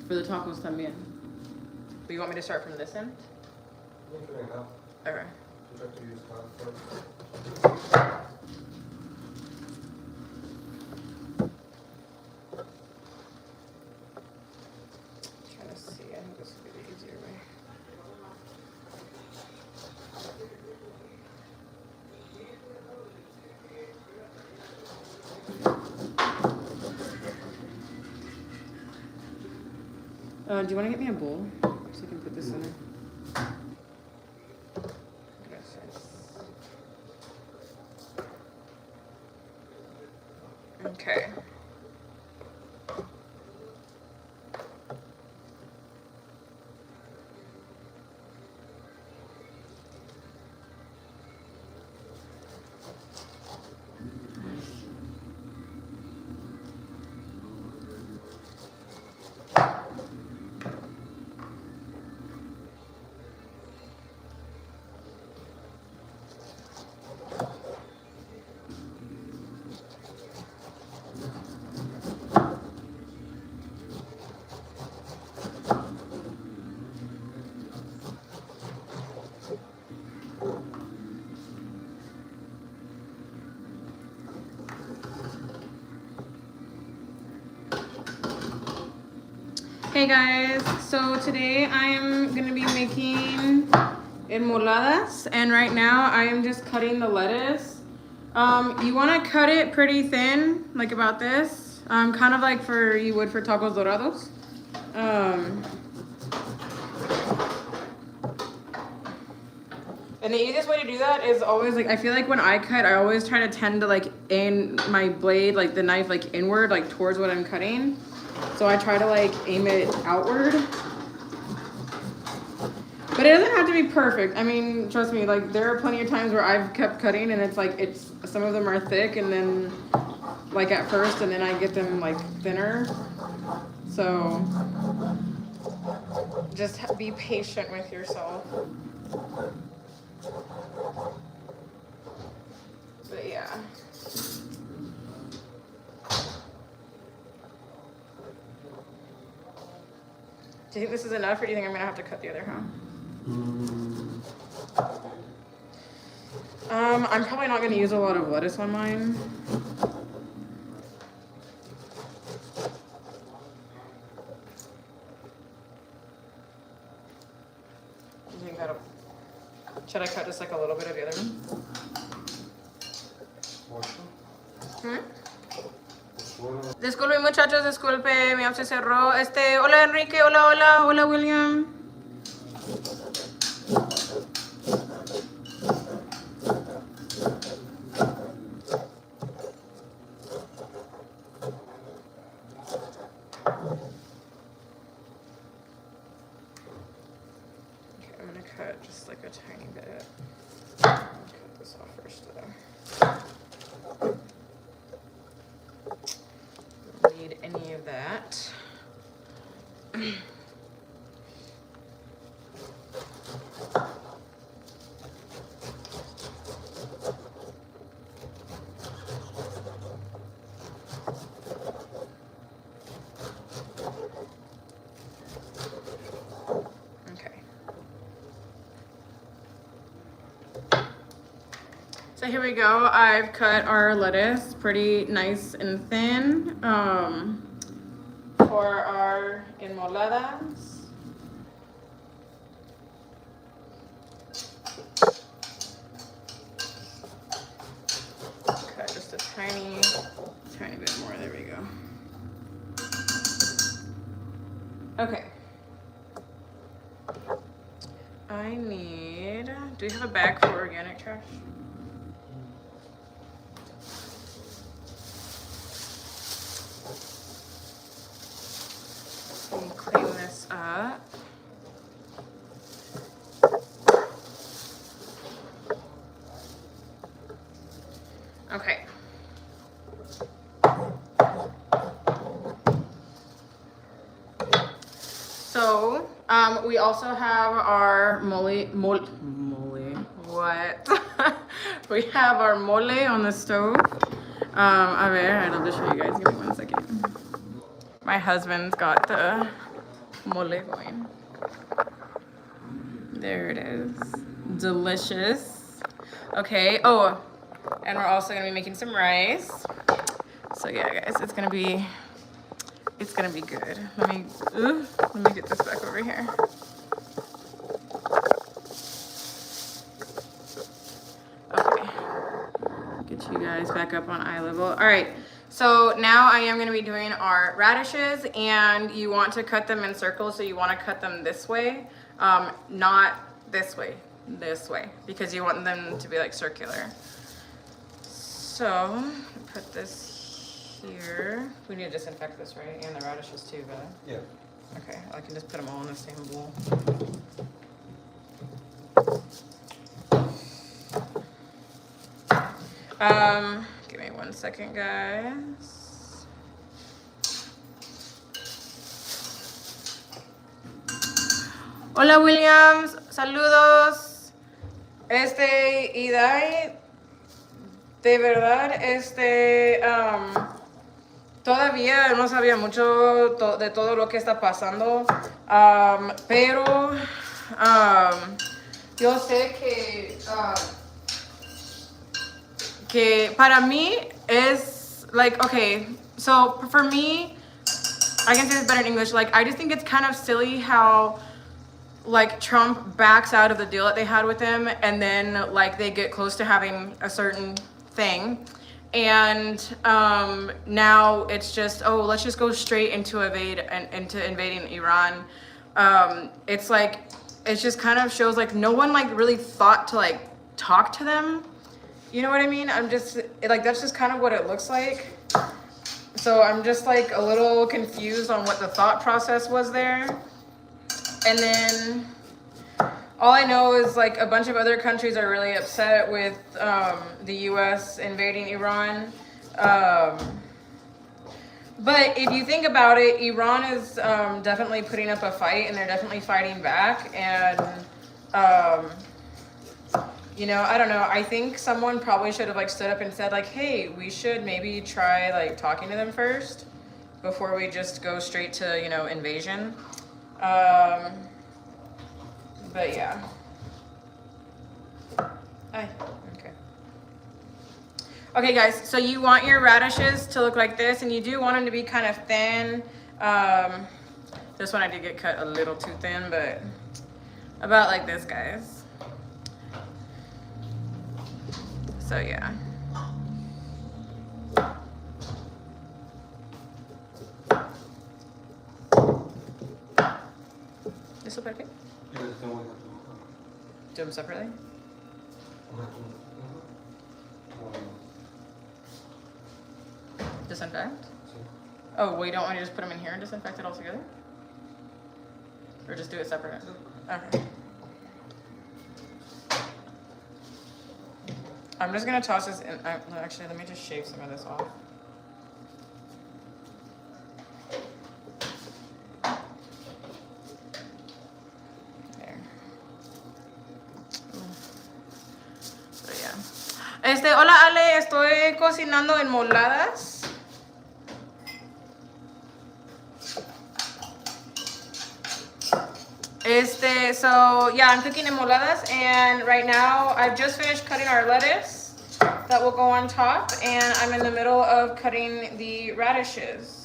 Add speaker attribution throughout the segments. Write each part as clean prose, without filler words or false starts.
Speaker 1: For the tacos también. But you want me to start from this end? Okay. Trying to see, I think this would be the easier way. Do you want to get me a bowl so I can put this in there? Okay. Hey guys, so today I am gonna be making enmoladas, and right now I am just cutting the lettuce. You want to cut it pretty thin, like about this, kind of like you would for tacos dorados. And the easiest way to do that is always like, I feel like when I cut, I always try to tend to like aim my blade, like the knife, like inward, like towards what I'm cutting. So I try to like aim it outward. But it doesn't have to be perfect. I mean, trust me, like there are plenty of times where I've kept cutting and it's like, some of them are thick and then like at first, and then I get them like thinner. So just be patient with yourself. But yeah. Do you think this is enough, or do you think I'm gonna have to cut the other half? I'm probably not gonna use a lot of lettuce on mine. Do you think that'll... Should I cut just like a little bit of the other one? Disculpe muchachos, disculpe, mi app se cerró. Hola Enrique, hola William. Okay, I'm gonna cut just like a tiny bit. Cut this off first though. Need any of that. Okay. So here we go. I've cut our lettuce pretty nice and thin for our enmoladas. Cut just a tiny bit more. There we go. Okay. I need... Do you have a bag for organic trash? Clean this up. Okay. So, we also have our mole, what? We have our mole on the stove. A ver, I'd love to show you guys. Give me 1 second. My husband's got the mole going. There it is. Delicious. Okay. Oh, and we're also gonna be making some rice. So yeah, guys, it's gonna be good. Let me get this back over here. Okay. Get you guys back up on eye level. All right. So now I am going to be doing our radishes, and you want to cut them in circles. So you want to cut them this way, not this way, because you want them to be like circular. So put this here. We need to disinfect this, right? And the radishes too, but
Speaker 2: yeah.
Speaker 1: Okay, I can just put them all in the same bowl. Give me 1 second, guys. Hola, Williams. Saludos. Idai, de verdad, todavía no sabía mucho de todo lo que está pasando, pero yo sé que para mí es like, okay, so for me, I can say this better in English, like I just think it's kind of silly how like Trump backs out of the deal that they had with him, and then like they get close to having a certain thing, and now it's just, oh, let's just go straight into invading Iran. It's like, it just kind of shows like no one like really thought to like talk to them. You know what I mean? I'm just like, that's just kind of what it looks like. So I'm just like a little confused on what the thought process was there. And then all I know is like a bunch of other countries are really upset with the US invading Iran. But if you think about it, Iran is definitely putting up a fight, and they're definitely fighting back. And, you know, I don't know. I think someone probably should have like stood up and said like, hey, we should maybe try like talking to them first before we just go straight to, you know, invasion. But yeah. Okay. Okay, guys, so you want your radishes to look like this, and you do want them to be kind of thin. This one I did get cut a little too thin, but about like this, guys. So yeah. ¿Eso para qué? Do them separately? Disinfect? Oh, well, you don't want to just put them in here and disinfect it all together? Or just do it separate? Okay. I'm just going to toss this in. Actually, let me just shave some of this off. Hola Ale, estoy cocinando enmoladas. So yeah, I'm cooking enmoladas, and right now I've just finished cutting our lettuce that will go on top, and I'm in the middle of cutting the radishes.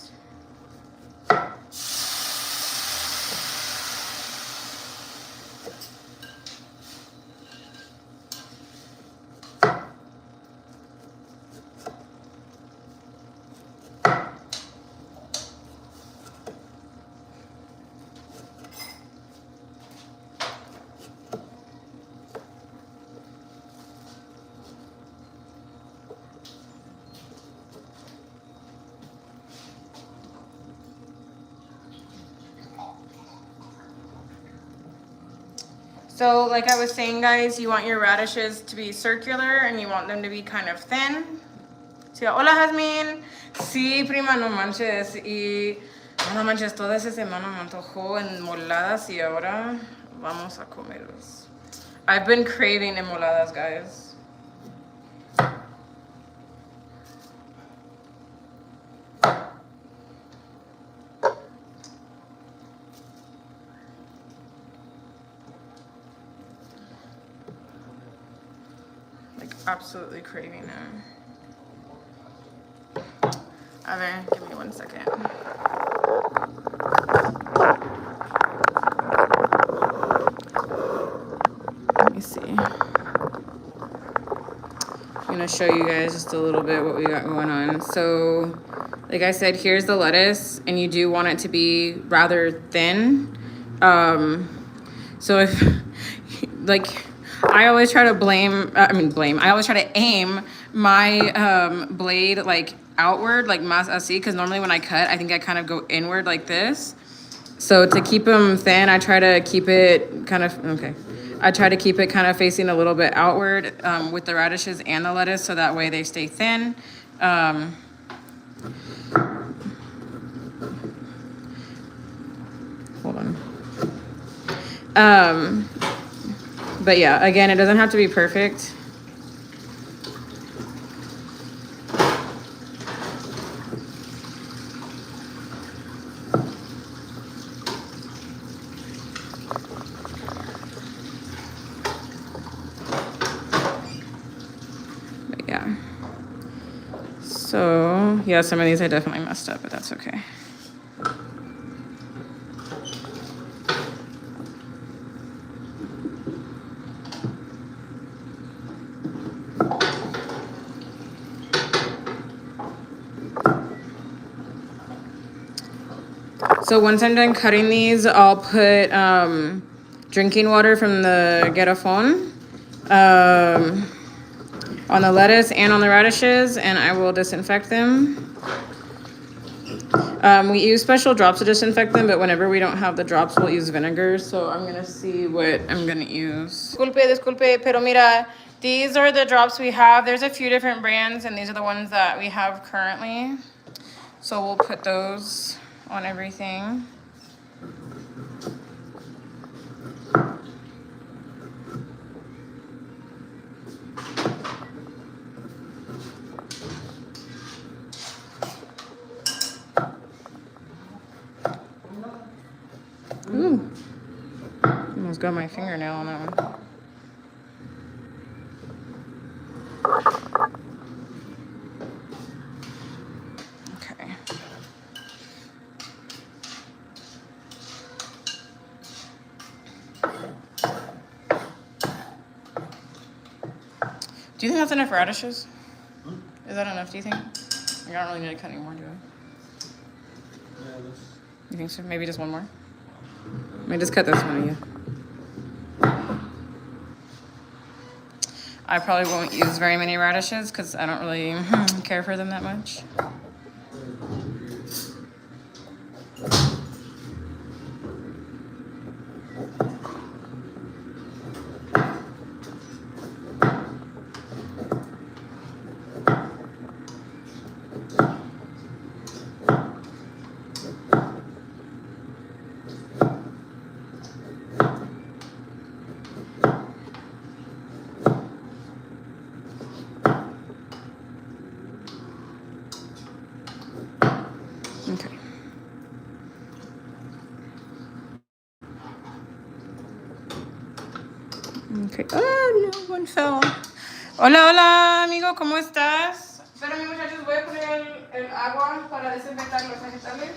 Speaker 1: So like I was saying, guys, you want your radishes to be circular, and you want them to be kind of thin. So, hola, Jasmine. Sí, prima, no manches. Y no manches, toda esa semana me antojó enmoladas, y ahora vamos a comerlos. I've been craving enmoladas, guys. absolutely craving them. A ver, give me 1 second. Let me see. I'm gonna show you guys just a little bit what we got going on. So, like I said, here's the lettuce, and you do want it to be rather thin. So if, like, I always try to I always try to aim my blade like outward, like más así, because normally when I cut, I think I kind of go inward like this. So to keep them thin, I try to keep it kind of, okay. I try to keep it kind of facing a little bit outward with the radishes and the lettuce, so that way they stay thin. Hold on. But yeah, again, it doesn't have to be perfect. But yeah. So yeah, some of these I definitely messed up, but that's okay. So once I'm done cutting these, I'll put drinking water from the garrafon on the lettuce and on the radishes, and I will disinfect them. We use special drops to disinfect them, but whenever we don't have the drops, we'll use vinegar. So I'm gonna see what I'm gonna use. Disculpe, pero mira, these are the drops we have. There's a few different brands, and these are the ones that we have currently. So we'll put those on everything. Ooh, almost got my fingernail on that one. Okay. Do you think that's enough radishes? Is that enough, do you think? I don't really need to cut any more, do I?
Speaker 2: Yeah,
Speaker 1: You think so? Maybe just one more? Let me just cut this one of you. I probably won't use very many radishes because I don't really care for them that much. Okay. Okay. Oh, no, one fell. Hola, hola, amigo, ¿cómo estás? Espera, muchachos, voy a poner el agua para desinfectar los vegetales.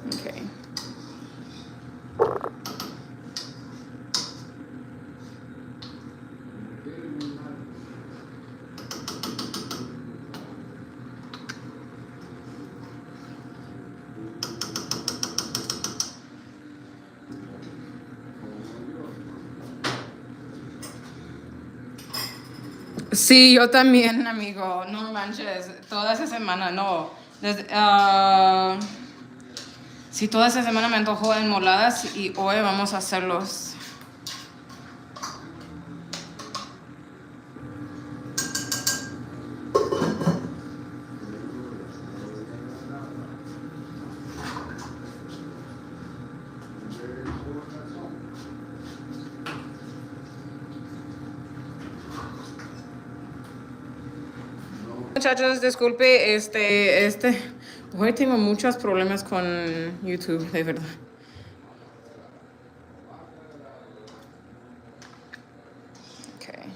Speaker 1: Okay. Sí, yo también, amigo. No manches, toda esa semana, no. Sí, toda esa semana me antojó enmoladas y hoy vamos a hacerlos. Muchachos, disculpe, hoy tengo muchos problemas con YouTube, de verdad. Okay.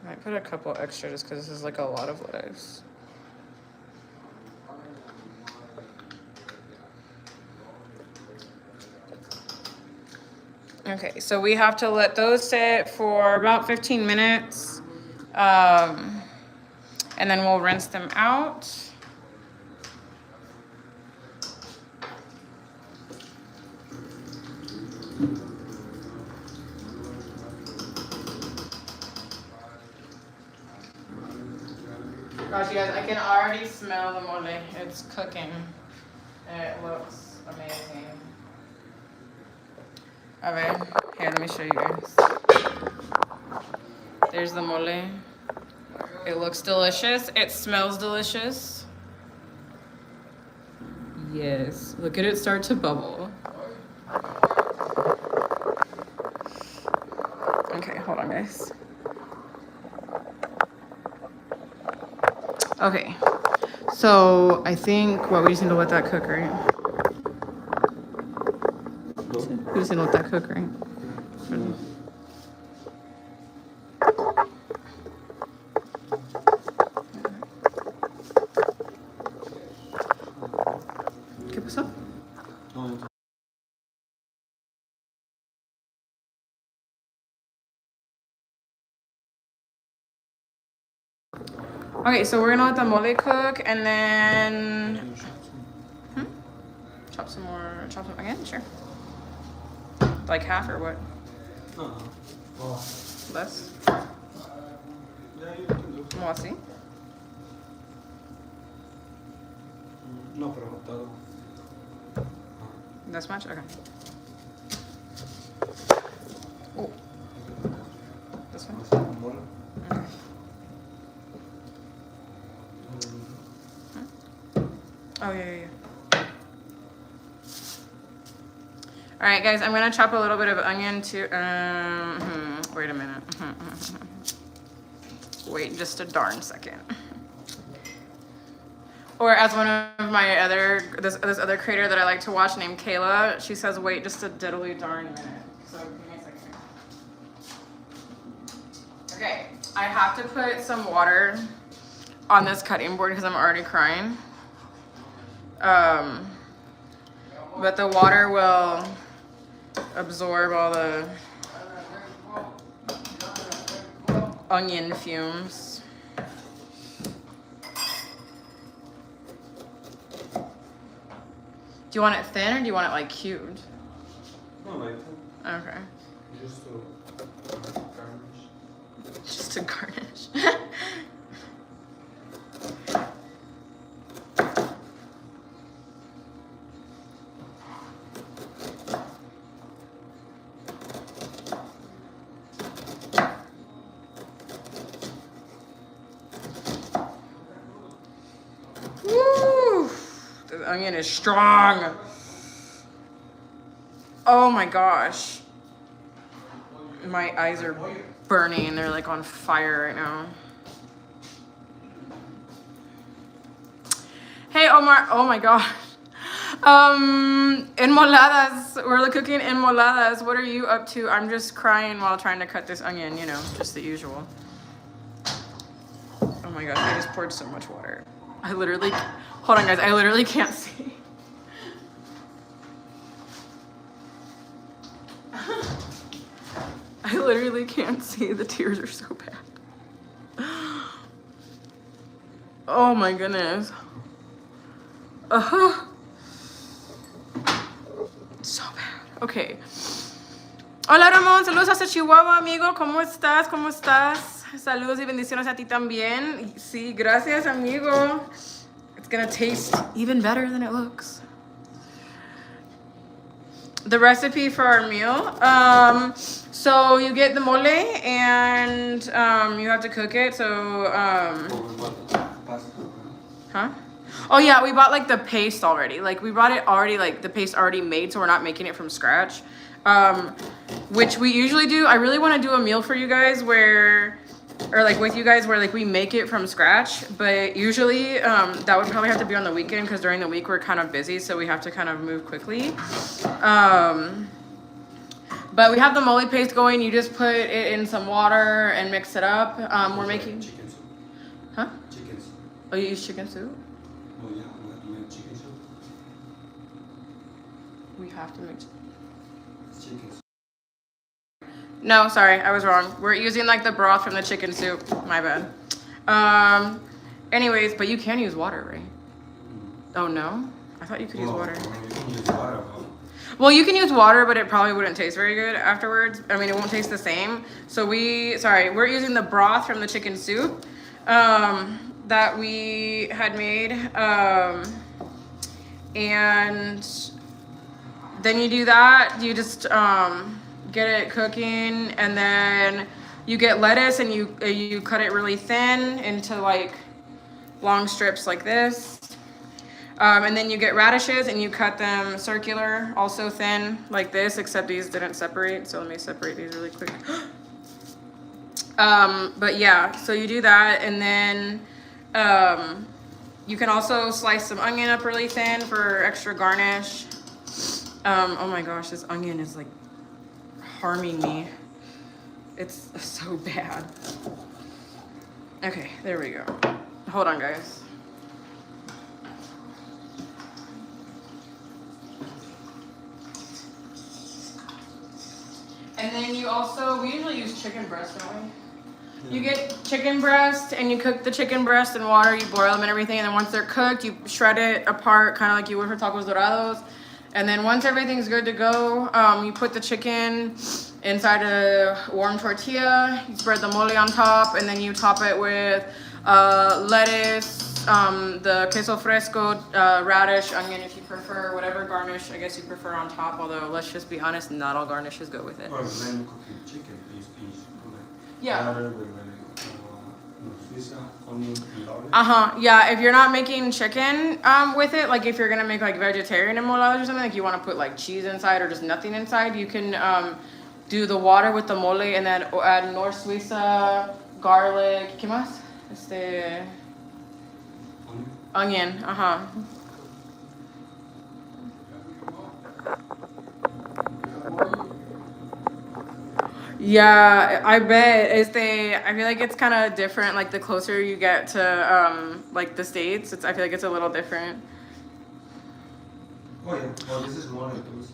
Speaker 1: I might put a couple extra just because this is like a lot of lettuce. Okay, so we have to let those sit for about 15 minutes. And then we'll rinse them out. Gosh, you guys, I can already smell the mole. It's cooking. And it looks amazing. A ver, here, let me show you guys. There's the mole. It looks delicious. It smells delicious. Yes, look at it start to bubble. Okay, hold on, guys. Okay, so I think, well, we just need to let that cook, right? We just need to let that cook, right? ¿Qué pasó? Okay, so we're gonna let the mole cook and then chop some again, sure. Like half or what? Less? More así?
Speaker 2: No, pero todo.
Speaker 1: This much? Okay. Oh. This one? Okay. Oh, yeah. All right, guys, I'm gonna chop a little bit of onion too. Wait a minute. Wait just a darn second. Or as one of my this other creator that I like to watch named Kayla, she says, wait just a diddly darn minute. So give me a second. Okay, I have to put some water on this cutting board because I'm already crying. But the water will absorb all the onion fumes. Do you want it thin or do you want it like cubed?
Speaker 2: No, like that.
Speaker 1: Okay.
Speaker 2: Just to garnish.
Speaker 1: Just to garnish. Onion is strong. Oh my gosh. My eyes are burning. They're like on fire right now. Hey Omar, oh my gosh. Enmoladas. We're cooking enmoladas. What are you up to? I'm just crying while trying to cut this onion, you know, just the usual. Oh my gosh, I just poured so much water. I literally, hold on guys, I literally can't see. I literally can't see, the tears are so bad. Oh my goodness. So bad. Okay. Hola Ramón, saludos hasta Chihuahua, amigo. ¿Cómo estás? ¿Cómo estás? Saludos y bendiciones a ti también. Sí, gracias, amigo. It's gonna taste even better than it looks. The recipe for our meal. So you get the mole and you have to cook it. So, huh? Oh yeah, we bought like the paste already. Like we bought it already, like the paste already made, so we're not making it from scratch. Which we usually do. I really want to do a meal for you guys where, or like with you guys where like we make it from scratch. But usually that would probably have to be on the weekend because during the week we're kind of busy, so we have to kind of move quickly. But we have the mole paste going. You just put it in some water and mix it up. We're making.
Speaker 2: Chicken soup.
Speaker 1: Huh?
Speaker 2: Chicken soup.
Speaker 1: Oh, you use chicken soup?
Speaker 2: Oh yeah, we have to make chicken soup.
Speaker 1: We have to make.
Speaker 2: Chicken soup.
Speaker 1: No, sorry, I was wrong. We're using like the broth from the chicken soup. My bad. Anyways, but you can use water, right? Oh no, I thought you could use water.
Speaker 2: You can use water, but
Speaker 1: Well, you can use water, but it probably wouldn't taste very good afterwards. I mean, it won't taste the same. So we're using the broth from the chicken soup that we had made. And then you do that. You just get it cooking, and then you get lettuce and you cut it really thin into like long strips like this. And then you get radishes and you cut them circular, also thin like this, except these didn't separate. So let me separate these really quick. But yeah, so you do that, and then you can also slice some onion up really thin for extra garnish. Oh my gosh, this onion is like harming me. It's so bad. Okay, there we go. Hold on, guys. And then you also, we usually use chicken breast, don't we? Yeah. You get chicken breast and you cook the chicken breast in water, you boil them and everything, and then once they're cooked, you shred it apart, kind of like you would for tacos dorados. And then once everything's good to go, you put the chicken inside a warm tortilla, you spread the mole on top, and then you top it with lettuce, the queso fresco, radish, onion if you prefer, whatever garnish I guess you prefer on top, although let's just be honest, not all garnishes go with it.
Speaker 2: Or then cooking chicken, piece.
Speaker 1: Yeah.
Speaker 2: Yeah,
Speaker 1: if you're not making chicken with it, like if you're gonna make like vegetarian enmoladas or something, like you want to put like cheese inside or just nothing inside, you can do the water with the mole and then add North Suiza, garlic, ¿qué más? Onion, Yeah, I bet. I feel like it's kind of different. Like the closer you get to like the States, I feel like it's a little different.
Speaker 2: Oh yeah, well this is mole dulce.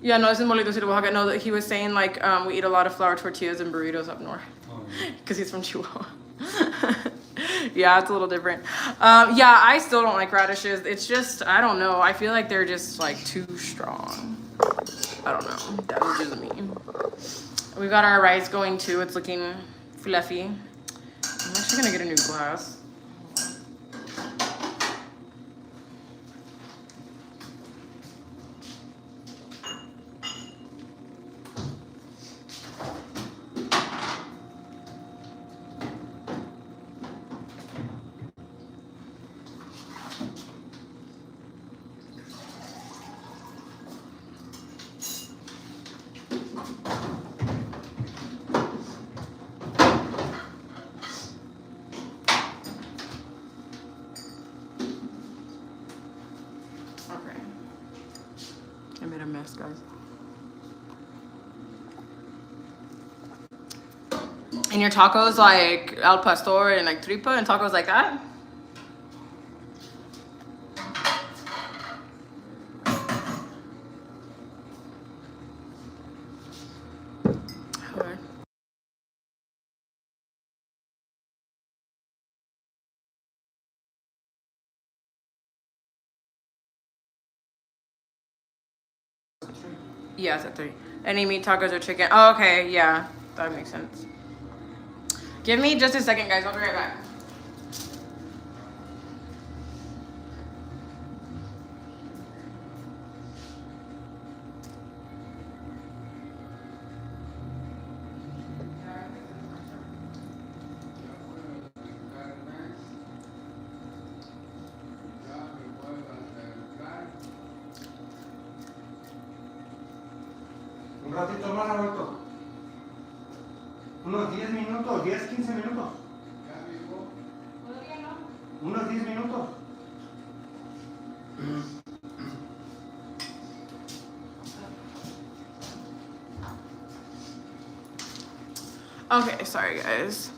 Speaker 1: Yeah, no, this is mole dulce de Oaxaca. No, he was saying like we eat a lot of flour tortillas and burritos up north. Because he's from Chihuahua. Yeah, it's a little different. Yeah, I still don't like radishes. It's just, I don't know. I feel like they're just like too strong. I don't know. That was just me. We've got our rice going too. It's looking fluffy. I'm actually gonna get a new glass. Guys. And your tacos like al pastor and like tripa and tacos like that? Yeah, it's at 3. Any meat tacos or chicken? Oh, okay, yeah, that makes sense. Give me just a second, guys. I'll be right back.
Speaker 2: ratito más, Roberto. Unos 10 minutos, 10, 15 minutos. Unos 10 minutos.
Speaker 1: Okay, sorry guys.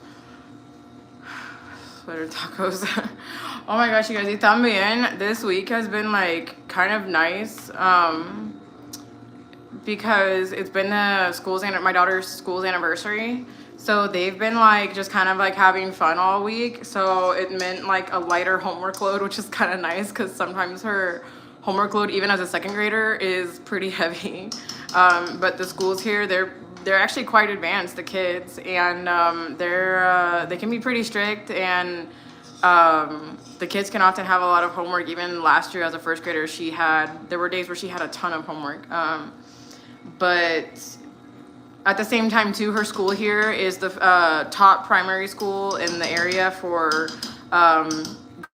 Speaker 1: Sweater tacos. Oh my gosh, you guys, y también this week has been like kind of nice. Because it's been my daughter's school's anniversary. So they've been like just kind of like having fun all week. So it meant like a lighter homework load, which is kind of nice because sometimes her homework load, even as a second grader, is pretty heavy. But the schools here, they're actually quite advanced, the kids, and they can be pretty strict, and the kids can often have a lot of homework. Even last year as a first grader, there were days where she had a ton of homework. But at the same time too, her school here is the top primary school in the area for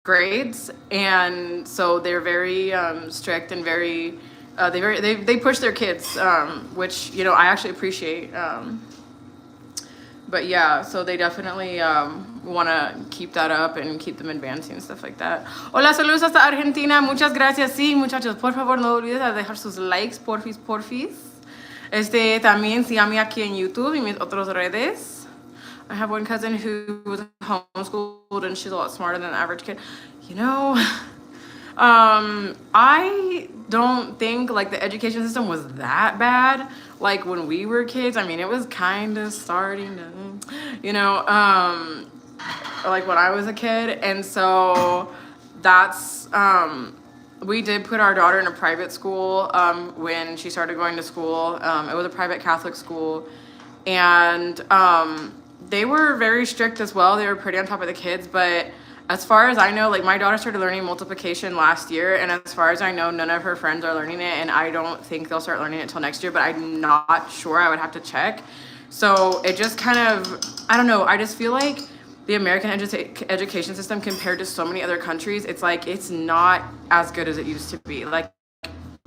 Speaker 1: grades, and so they're very strict and very they push their kids, which I actually appreciate. But yeah, so they definitely want to keep that up and keep them advancing and stuff like that. Hola, saludos hasta Argentina. Muchas gracias. Sí, muchachos, por favor, no olvides de dejar sus likes, porfis. También síganme aquí en YouTube y mis otras redes. I have one cousin who was homeschooled and she's a lot smarter than the average kid. I don't think like the education system was that bad. Like when we were kids, I mean, it was kind of starting to, like when I was a kid. And so that's, we did put our daughter in a private school when she started going to school. It was a private Catholic school. And they were very strict as well. They were pretty on top of the kids. But as far as I know, like my daughter started learning multiplication last year. And as far as I know, none of her friends are learning it. And I don't think they'll start learning it until next year. But I'm not sure. I would have to check. So it just kind of, I don't know. I just feel like the American education system compared to so many other countries, it's like it's not as good as it used to be. Like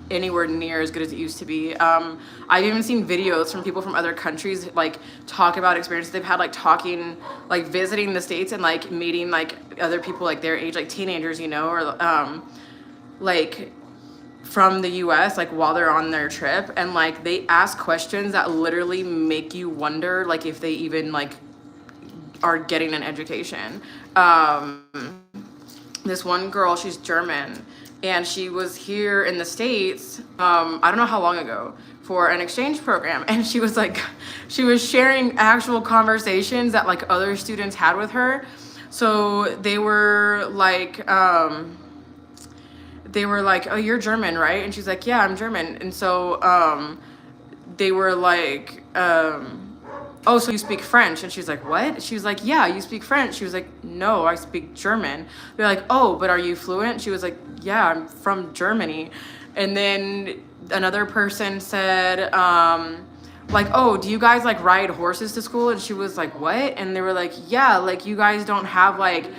Speaker 1: anywhere near as good as it used to be. I've even seen videos from people from other countries like talk about experiences they've had, like talking, like visiting the States and like meeting like other people like their age, like teenagers, or like from the US, like while they're on their trip, and like they ask questions that literally make you wonder like if they even like are getting an education. This one girl, she's German, and she was here in the States, I don't know how long ago, for an exchange program. And she was sharing actual conversations that like other students had with her. So they were like, oh, you're German, right? And she's like, yeah, I'm German. And so they were like, oh, so you speak French? And she's like, what? She was like, yeah, you speak French. She was like, no, I speak German. They're like, oh, but are you fluent? She was like, yeah, I'm from Germany. And then another person said, like, oh, do you guys like ride horses to school? And she was like, what? And they were like, yeah, like you guys don't have like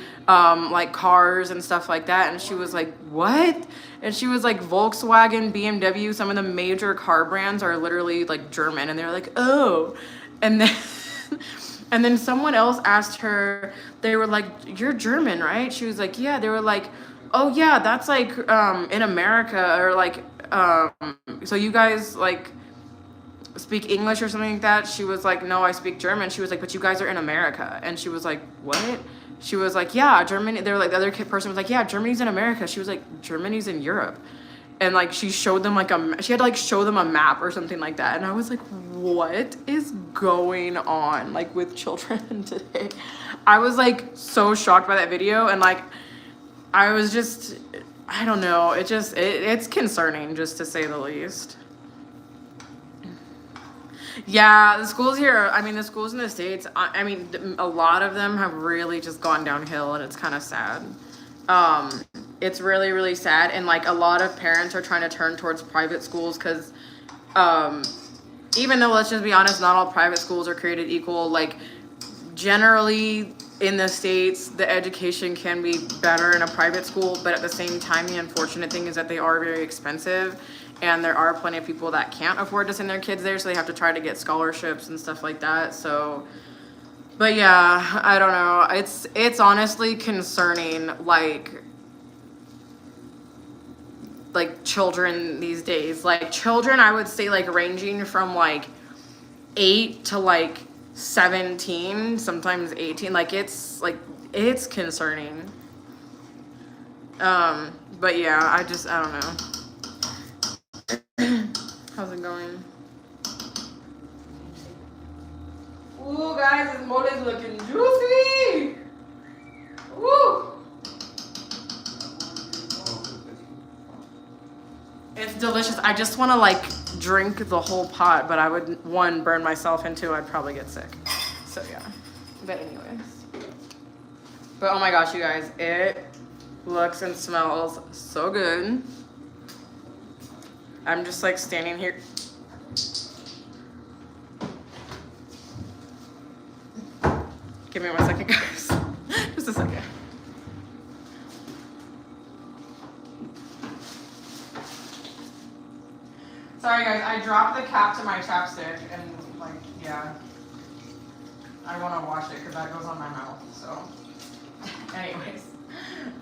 Speaker 1: cars and stuff like that. And she was like, what? And she was like, Volkswagen, BMW, some of the major car brands are literally like German. And they're like, oh. And then someone else asked her, they were like, you're German, right? She was like, yeah. They were like, oh yeah, that's like in America, or like so you guys like speak English or something like that? She was like, no, I speak German. She was like, but you guys are in America. And she was like, what? She was like, yeah, Germany. They were like, the other person was like, yeah, Germany's in America. She was like, Germany's in Europe. And like she showed them like she had to like show them a map or something like that. And I was like, what is going on like with children today? I was like so shocked by that video, and like I was just, I don't know, it's concerning, just to say the least. Yeah, the schools here, I mean the schools in the States, I mean a lot of them have really just gone downhill, and it's kind of sad. It's really, really sad. And like a lot of parents are trying to turn towards private schools because even though, let's just be honest, not all private schools are created equal. Like generally in the States, the education can be better in a private school, but at the same time, the unfortunate thing is that they are very expensive. and there are plenty of people that can't afford to send their kids there, so they have to try to get scholarships and stuff like that. So, but yeah, I don't know. It's honestly concerning, like children these days. Like children, I would say like ranging from like 8 to like 17, sometimes 18. Like it's concerning. But yeah, I don't know. How's it going? Ooh, guys, this mole is looking juicy. Woo! It's delicious. I just want to like drink the whole pot, but I would, one, burn myself, and two, I'd probably get sick. So yeah. But anyways. But oh my gosh, you guys, it looks and smells so good. I'm just like standing here. Give me 1 second, guys. Just a second. Sorry guys, I dropped the cap to my chapstick and like, yeah. I want to wash it because that goes on my mouth, so. Anyways.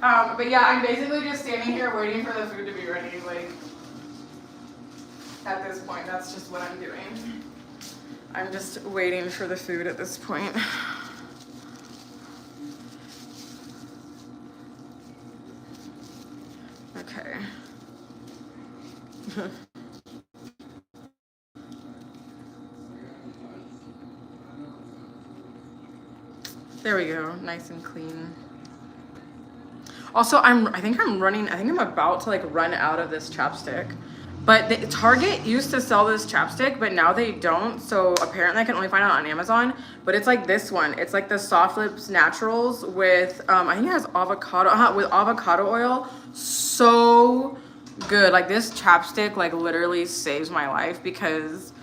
Speaker 1: But yeah, I'm basically just standing here waiting for the food to be ready, like, at this point. That's just what I'm doing. I'm just waiting for the food at this point. Okay. There we go, nice and clean. Also, I think I'm about to like run out of this chapstick. But Target used to sell this chapstick, but now they don't. So apparently I can only find it on Amazon. But it's like this one. It's like the Soft Lips Naturals with, I think it has avocado oil. So good. Like this chapstick like literally saves my life, because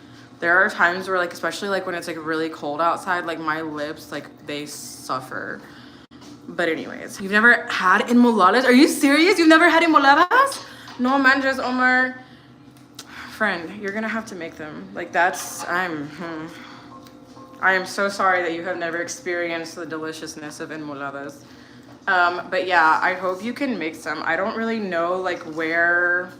Speaker 1: there are times where like, especially like when it's like really cold outside, like my lips, like they suffer. But anyways, you've never had enmoladas? Are you serious? You've never had enmoladas? No manches, Omar. Friend, you're gonna have to make them. Like that's, I am so sorry that you have never experienced the deliciousness of enmoladas. But yeah, I hope you can make some. I don't really know like where,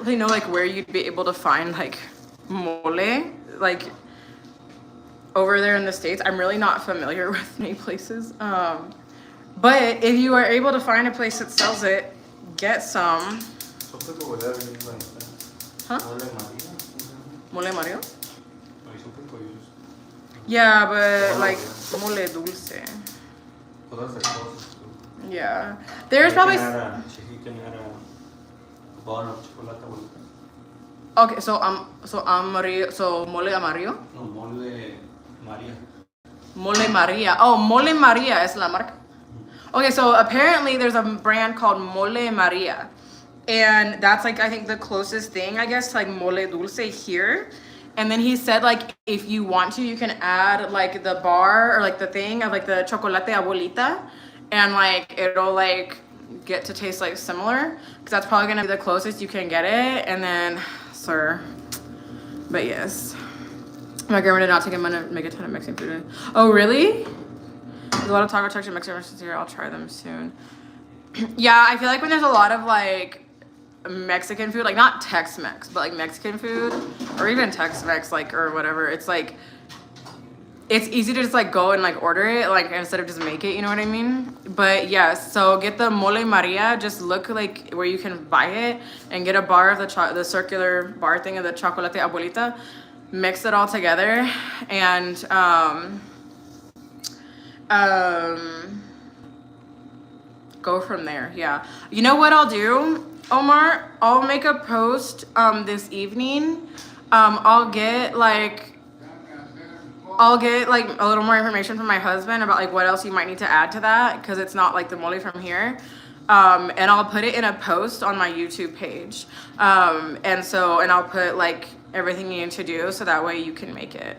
Speaker 1: you'd be able to find like mole, like over there in the States. I'm really not familiar with many places. But if you are able to find a place that sells it, get some. Huh? Mole Mario? Yeah, but like mole dulce. Yeah. There's probably. Okay, so amarillo, so mole amarillo?
Speaker 2: No, mole Maria.
Speaker 1: Mole Maria. Oh, Mole Maria es la marca. Okay, so apparently there's a brand called Mole Maria. And that's like, I think the closest thing, I guess, to like mole dulce here. And then he said like, if you want to, you can add like the bar or like the thing of like the chocolate abuelita. And like, it'll like get to taste like similar. Because that's probably going to be the closest you can get it. And then, sir. But yes. My grandma did not take a minute to make a ton of Mexican food. Oh, really? There's a lot of taco trucks and Mexican restaurants here. I'll try them soon. Yeah, I feel like when there's a lot of like Mexican food, like not Tex-Mex, but like Mexican food, or even Tex-Mex, like, or whatever, it's like, it's easy to just like go and like order it, like instead of just make it, you know what I mean? But yeah, so get the Mole Maria, just look like where you can buy it and get a bar of the circular bar thing of the chocolate abuelita, mix it all together, and go from there. Yeah, you know what I'll do, Omar? I'll make a post this evening. I'll get like a little more information from my husband about like what else you might need to add to that, because it's not like the mole from here. And I'll put it in a post on my YouTube page. And I'll put like everything you need to do so that way you can make it.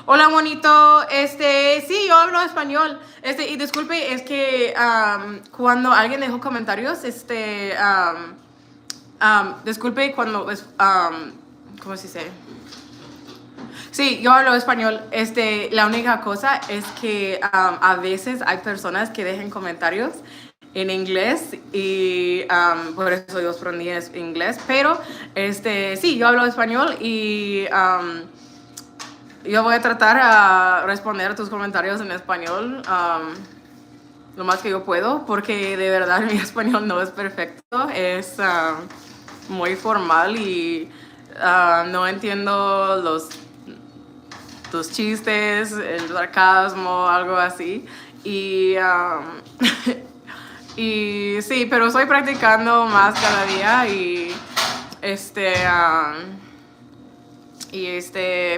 Speaker 1: Hola, bonito. Sí, yo hablo español. Y disculpe, es que cuando alguien dejó comentarios, disculpe cuando, ¿cómo se dice? Sí, yo hablo español. La única cosa es que a veces hay personas que dejan comentarios en inglés y por eso yo aprendí inglés. Pero, sí, yo hablo español y yo voy a tratar a responder tus comentarios en español lo más que yo puedo, porque de verdad mi español no es perfecto. Es muy formal y no entiendo tus chistes, el sarcasmo, algo así. Y, y sí, pero estoy practicando más cada día y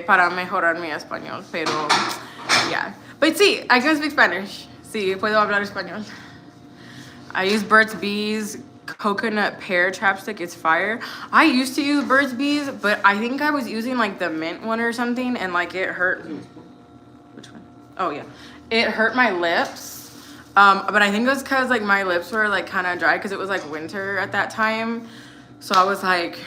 Speaker 1: para mejorar mi español, pero yeah. But sí, I can speak Spanish. Sí, puedo hablar español. I use Burt's Bees coconut pear chapstick. It's fire. I used to use Burt's Bees, but I think I was using like the mint one or something, and like it hurt. Which one? Oh yeah, it hurt my lips. But I think it was because like my lips were like kind of dry because it was like winter at that time. So I was like,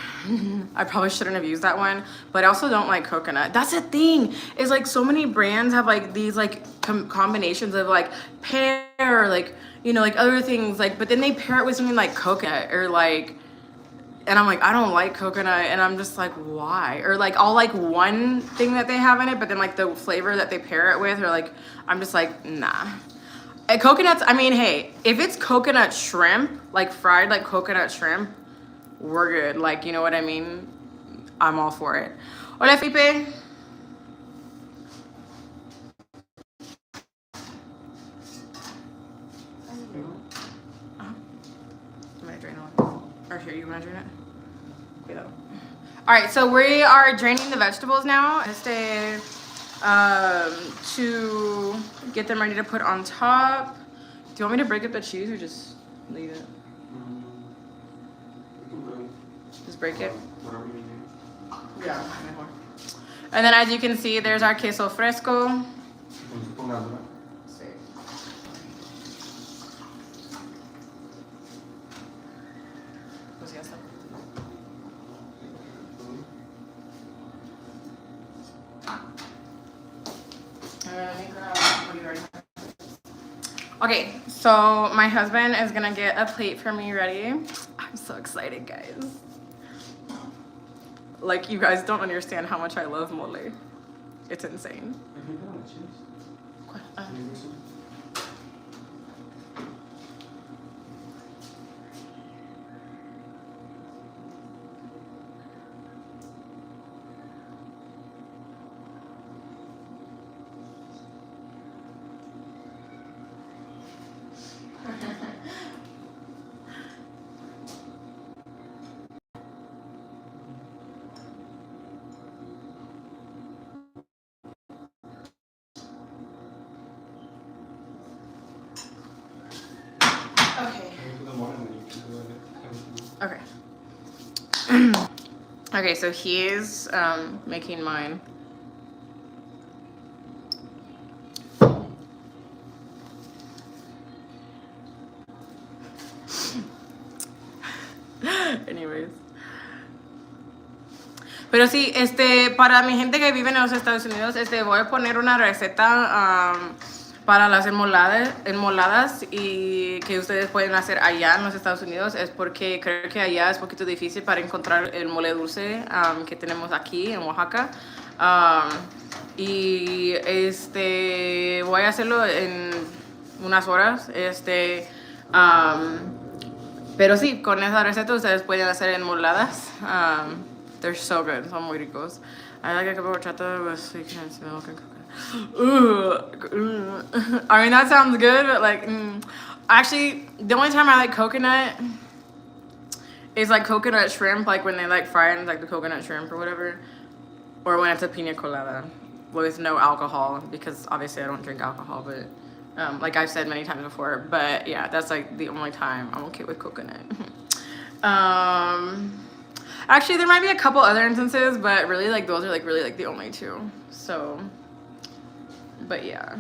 Speaker 1: I probably shouldn't have used that one. But I also don't like coconut. That's the thing. Is like so many brands have like these like combinations of like pear, like, you know, like other things. Like, but then they pair it with something like coconut or like, and I'm like, I don't like coconut. And I'm just like, why? Or like, I'll like one thing that they have in it, but then like the flavor that they pair it with, or like, I'm just like, nah. And coconuts, I mean, hey, if it's coconut shrimp, like fried like coconut shrimp, we're good. Like, you know what I mean? I'm all for it. Hola, Felipe. I'm gonna drain it. Or here, you wanna drain it? Cuidado. All right, so we are draining the vegetables now. To get them ready to put on top. Do you want me to break up the cheese or just leave it? Just break it? Yeah. And then as you can see, there's our queso fresco. Okay, so my husband is gonna get a plate for me ready. I'm so excited, guys. Like, you guys don't understand how much I love mole. It's insane. Okay. Okay, so he's making mine. Anyways. Pero sí, para mi gente que vive en los Estados Unidos, voy a poner una receta para las enmoladas y que ustedes pueden hacer allá en los Estados Unidos. Es porque creo que allá es un poquito difícil para encontrar el mole dulce que tenemos aquí en Oaxaca. Y voy a hacerlo en unas horas. Pero sí, con esa receta ustedes pueden hacer enmoladas. They're so good, son muy ricos. I like a cup of horchata with sweet milk and coconut. I mean, that sounds good, but like, actually, the only time I like coconut is like coconut shrimp, like when they like fry it, like the coconut shrimp or whatever, or when it's a pina colada with no alcohol, because obviously I don't drink alcohol, but like I've said many times before. But yeah, that's like the only time I'm okay with coconut. Actually, there might be a couple other instances, but really, like, those are like really like the only two. So But yeah.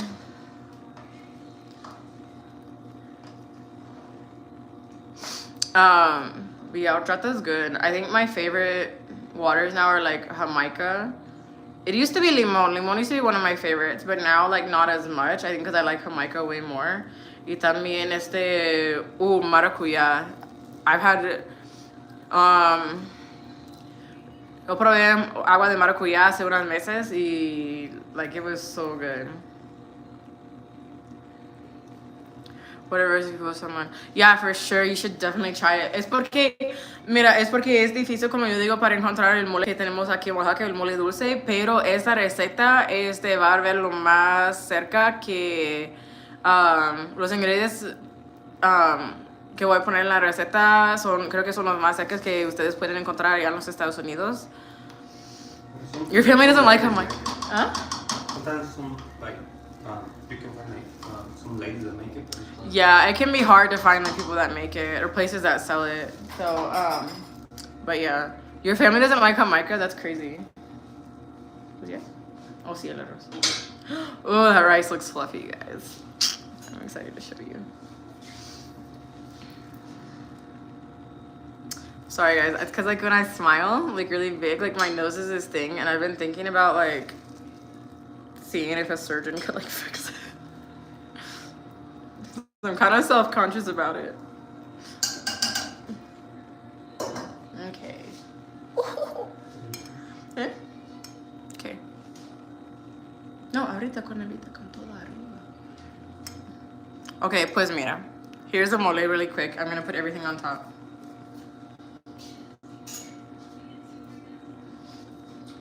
Speaker 1: But yeah, horchata is good. I think my favorite waters now are like Jamaica. It used to be limon. Limon used to be one of my favorites, but now like not as much. I think because I like Jamaica way more. Y también maracuyá. I've had yo probé agua de maracuyá hace unos meses y like it was so good. Whatever is for someone. Yeah, for sure, you should definitely try it. Es porque es difícil, como yo digo, para encontrar el mole que tenemos aquí en Oaxaca, el mole dulce, pero esta receta va a ver lo más cerca que los ingredientes que voy a poner en la receta creo que son los más cerca que ustedes pueden encontrar allá en los Estados Unidos. Your family doesn't like them, like, huh?
Speaker 2: Sometimes some like you can find like some ladies that make it.
Speaker 1: Yeah, it can be hard to find the people that make it or places that sell it. So, but yeah, your family doesn't like Jamaica. That's crazy. Yeah. Oh, sí, el arroz. Oh, that rice looks fluffy, guys. I'm excited to show you. Sorry, guys. It's because like when I smile, like really big, like my nose is this thing, and I've been thinking about like seeing if a surgeon could like fix it. I'm kind of self-conscious about it. Okay. ¿Eh? Okay. No, ahorita con todo arriba. Okay, pues mira. Here's the mole really quick. I'm gonna put everything on top.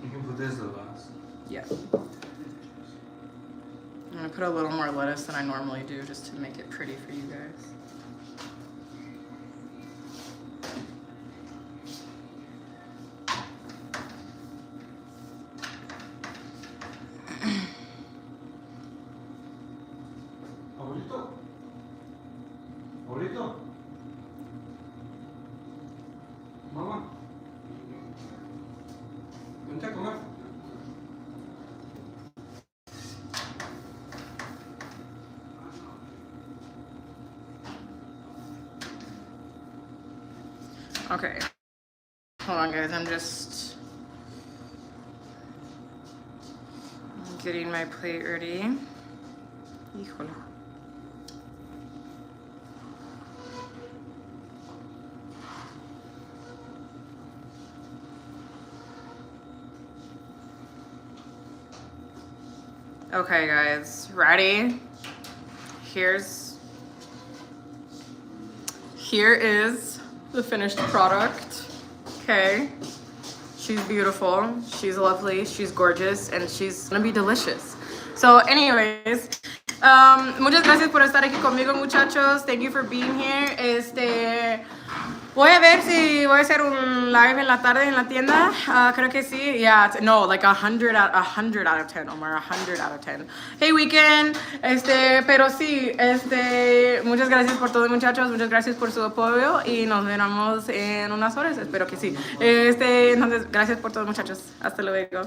Speaker 2: You can put this the last.
Speaker 1: Yeah. I'm gonna put a little more lettuce than I normally do just to make it pretty for you guys.
Speaker 2: Abuelito. Mamá. Vente a comer.
Speaker 1: Okay. Hold on, guys. I'm just getting my plate ready. Híjole. Okay, guys. Ready? Here is the finished product. Okay. She's beautiful, she's lovely, she's gorgeous, and she's gonna be delicious. So anyways, muchas gracias por estar aquí conmigo, muchachos. Thank you for being here. Voy a ver si voy a hacer un live en la tarde en la tienda. Creo que sí. Yeah, no, like 100 out of 10, Omar, 100 out of 10. Hey, weekend. Pero sí, muchas gracias por todo, muchachos. Muchas gracias por su apoyo y nos veremos en unas horas. Espero que sí. Entonces, gracias por todo, muchachos. Hasta luego.